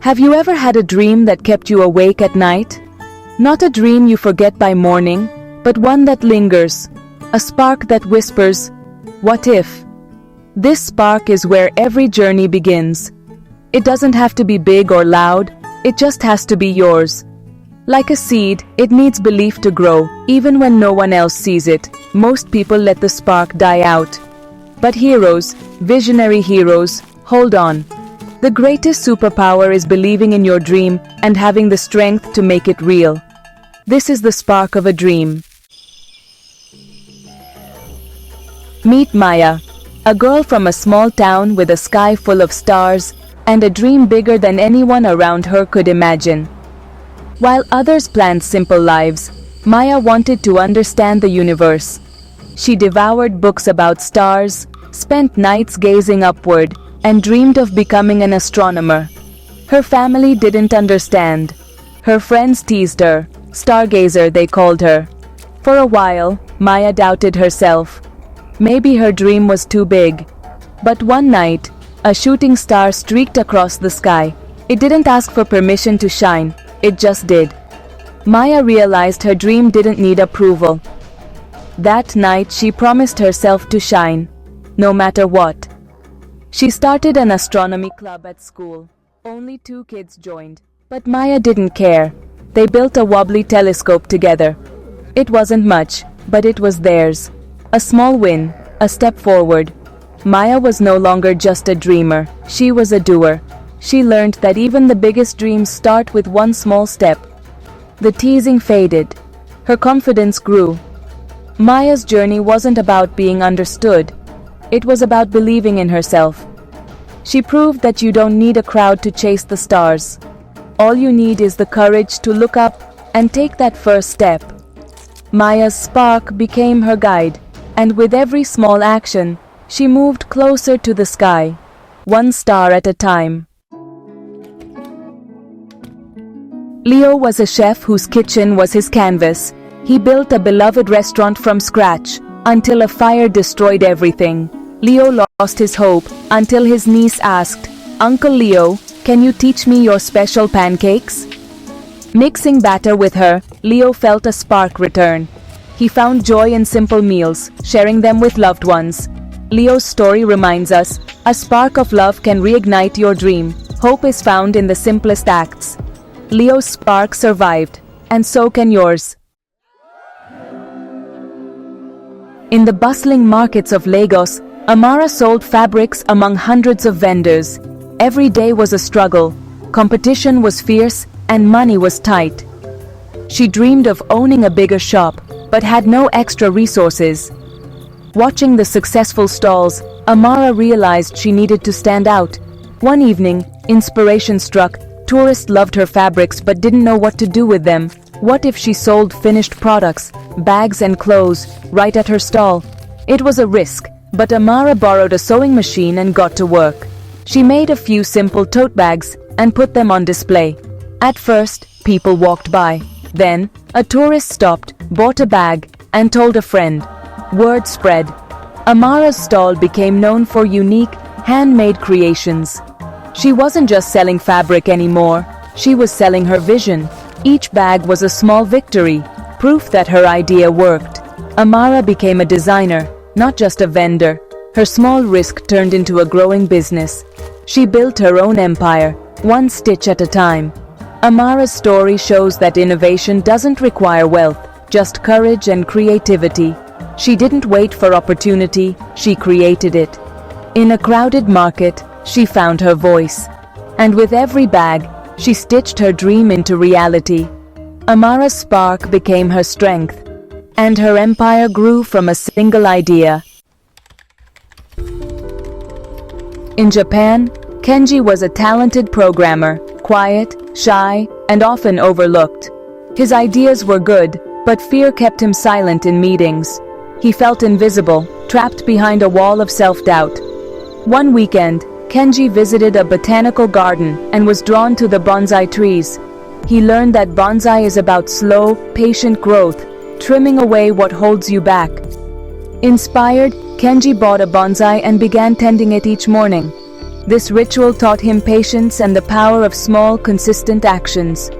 Have you ever had a dream that kept you awake at night? Not a dream you forget by morning, but one that lingers, a spark that whispers, "What if?" This spark is where every journey begins. It doesn't have to be big or loud, it just has to be yours. Like a seed, it needs belief to grow, even when no one else sees it. Most people let the spark die out. But heroes, visionary heroes, hold on. The greatest superpower is believing in your dream and having the strength to make it real. This is the spark of a dream. Meet Maya, a girl from a small town with a sky full of stars and a dream bigger than anyone around her could imagine. While others planned simple lives, Maya wanted to understand the universe. She devoured books about stars, spent nights gazing upward, and dreamed of becoming an astronomer. Her family didn't understand. Her friends teased her, stargazer they called her. For a while, Maya doubted herself. Maybe her dream was too big. But one night, a shooting star streaked across the sky. It didn't ask for permission to shine, it just did. Maya realized her dream didn't need approval. That night she promised herself to shine, no matter what. She started an astronomy club at school. Only 2 kids joined, but Maya didn't care. They built a wobbly telescope together. It wasn't much, but it was theirs. A small win, a step forward. Maya was no longer just a dreamer, she was a doer. She learned that even the biggest dreams start with one small step. The teasing faded. Her confidence grew. Maya's journey wasn't about being understood. It was about believing in herself. She proved that you don't need a crowd to chase the stars. All you need is the courage to look up and take that first step. Maya's spark became her guide, and with every small action, she moved closer to the sky, one star at a time. Leo was a chef whose kitchen was his canvas. He built a beloved restaurant from scratch, until a fire destroyed everything. Leo lost his hope, until his niece asked, "Uncle Leo, can you teach me your special pancakes?" Mixing batter with her, Leo felt a spark return. He found joy in simple meals, sharing them with loved ones. Leo's story reminds us, a spark of love can reignite your dream. Hope is found in the simplest acts. Leo's spark survived, and so can yours. In the bustling markets of Lagos, Amara sold fabrics among hundreds of vendors. Every day was a struggle. Competition was fierce, and money was tight. She dreamed of owning a bigger shop, but had no extra resources. Watching the successful stalls, Amara realized she needed to stand out. One evening, inspiration struck. Tourists loved her fabrics but didn't know what to do with them. What if she sold finished products, bags and clothes, right at her stall? It was a risk, but Amara borrowed a sewing machine and got to work. She made a few simple tote bags and put them on display. At first, people walked by. Then, a tourist stopped, bought a bag, and told a friend. Word spread. Amara's stall became known for unique, handmade creations. She wasn't just selling fabric anymore, she was selling her vision. Each bag was a small victory, proof that her idea worked. Amara became a designer, not just a vendor. Her small risk turned into a growing business. She built her own empire, one stitch at a time. Amara's story shows that innovation doesn't require wealth, just courage and creativity. She didn't wait for opportunity, she created it. In a crowded market, she found her voice. And with every bag, she stitched her dream into reality. Amara's spark became her strength, and her empire grew from a single idea. In Japan, Kenji was a talented programmer, quiet, shy, and often overlooked. His ideas were good, but fear kept him silent in meetings. He felt invisible, trapped behind a wall of self-doubt. One weekend, Kenji visited a botanical garden and was drawn to the bonsai trees. He learned that bonsai is about slow, patient growth, trimming away what holds you back. Inspired, Kenji bought a bonsai and began tending it each morning. This ritual taught him patience and the power of small, consistent actions.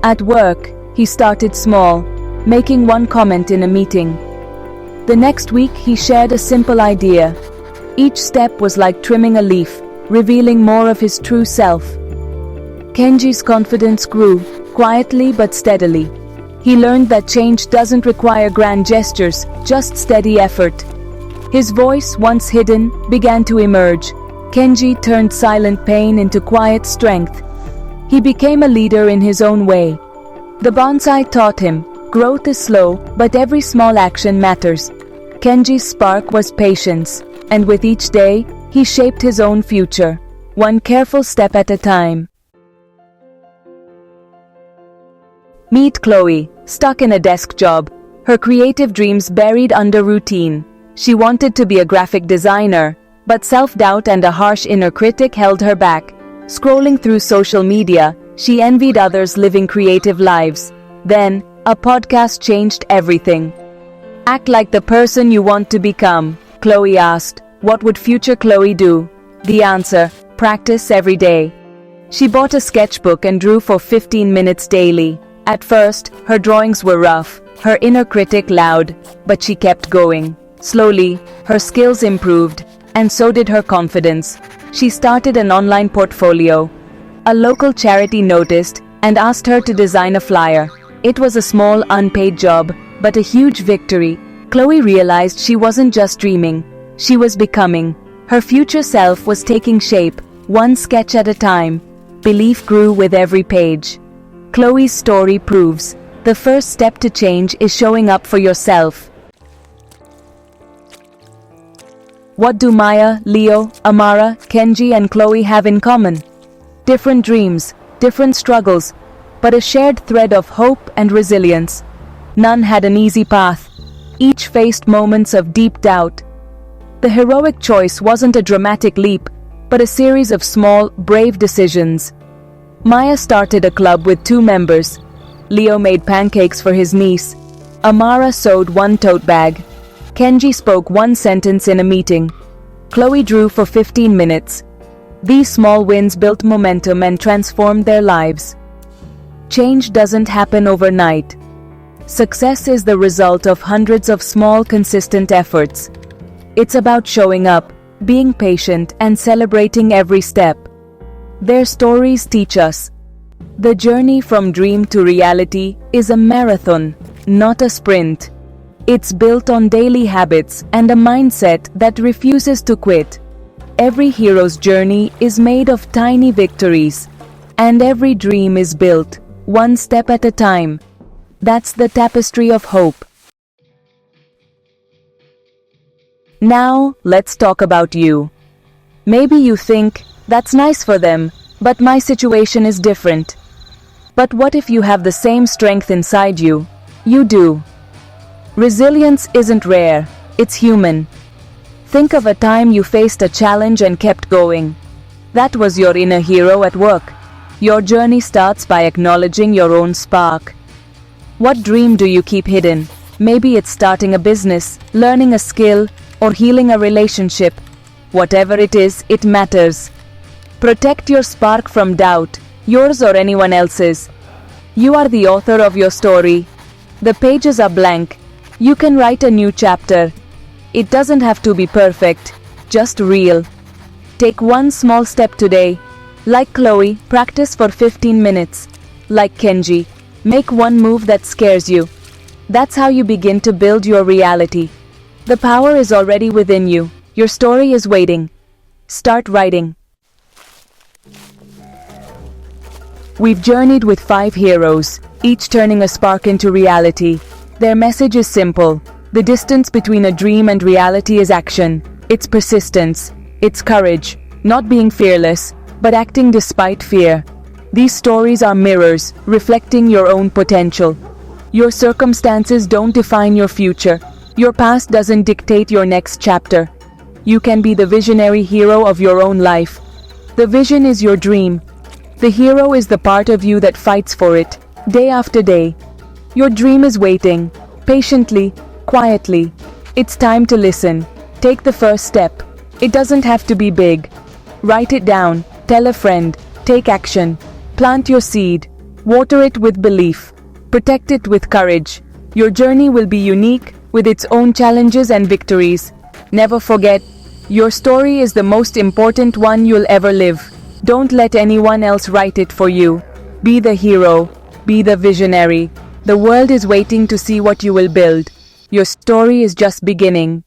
At work, he started small, making one comment in a meeting. The next week, he shared a simple idea. Each step was like trimming a leaf, revealing more of his true self. Kenji's confidence grew, quietly but steadily. He learned that change doesn't require grand gestures, just steady effort. His voice, once hidden, began to emerge. Kenji turned silent pain into quiet strength. He became a leader in his own way. The bonsai taught him, growth is slow, but every small action matters. Kenji's spark was patience, and with each day, he shaped his own future, one careful step at a time. Meet Chloe, stuck in a desk job, her creative dreams buried under routine. She wanted to be a graphic designer, but self-doubt and a harsh inner critic held her back. Scrolling through social media, she envied others living creative lives. Then, a podcast changed everything. Act like the person you want to become, Chloe asked. What would future Chloe do? The answer: practice every day. She bought a sketchbook and drew for 15 minutes daily. At first, her drawings were rough, her inner critic loud, but she kept going. Slowly, her skills improved, and so did her confidence. She started an online portfolio. A local charity noticed and asked her to design a flyer. It was a small, unpaid job, but a huge victory. Chloe realized she wasn't just dreaming, she was becoming. Her future self was taking shape, one sketch at a time. Belief grew with every page. Chloe's story proves, the first step to change is showing up for yourself. What do Maya, Leo, Amara, Kenji and Chloe have in common? Different dreams, different struggles, but a shared thread of hope and resilience. None had an easy path. Each faced moments of deep doubt. The heroic choice wasn't a dramatic leap, but a series of small, brave decisions. Maya started a club with 2 members. Leo made pancakes for his niece. Amara sewed 1 tote bag. Kenji spoke 1 sentence in a meeting. Chloe drew for 15 minutes. These small wins built momentum and transformed their lives. Change doesn't happen overnight. Success is the result of hundreds of small, consistent efforts. It's about showing up, being patient, and celebrating every step. Their stories teach us. The journey from dream to reality is a marathon, not a sprint. It's built on daily habits and a mindset that refuses to quit. Every hero's journey is made of tiny victories, and every dream is built, one step at a time. That's the tapestry of hope. Now, let's talk about you. Maybe you think, that's nice for them, but my situation is different. But what if you have the same strength inside you? You do. Resilience isn't rare, it's human. Think of a time you faced a challenge and kept going. That was your inner hero at work. Your journey starts by acknowledging your own spark. What dream do you keep hidden? Maybe it's starting a business, learning a skill, or healing a relationship. Whatever it is, it matters. Protect your spark from doubt, yours or anyone else's. You are the author of your story. The pages are blank. You can write a new chapter. It doesn't have to be perfect, just real. Take one small step today. Like Chloe, practice for 15 minutes. Like Kenji, make one move that scares you. That's how you begin to build your reality. The power is already within you. Your story is waiting. Start writing. We've journeyed with 5 heroes, each turning a spark into reality. Their message is simple. The distance between a dream and reality is action. It's persistence. It's courage. Not being fearless, but acting despite fear. These stories are mirrors, reflecting your own potential. Your circumstances don't define your future. Your past doesn't dictate your next chapter. You can be the visionary hero of your own life. The vision is your dream. The hero is the part of you that fights for it, day after day. Your dream is waiting, patiently, quietly. It's time to listen. Take the first step. It doesn't have to be big. Write it down, tell a friend, take action. Plant your seed, water it with belief, protect it with courage. Your journey will be unique, with its own challenges and victories. Never forget, your story is the most important one you'll ever live. Don't let anyone else write it for you. Be the hero, be the visionary. The world is waiting to see what you will build. Your story is just beginning.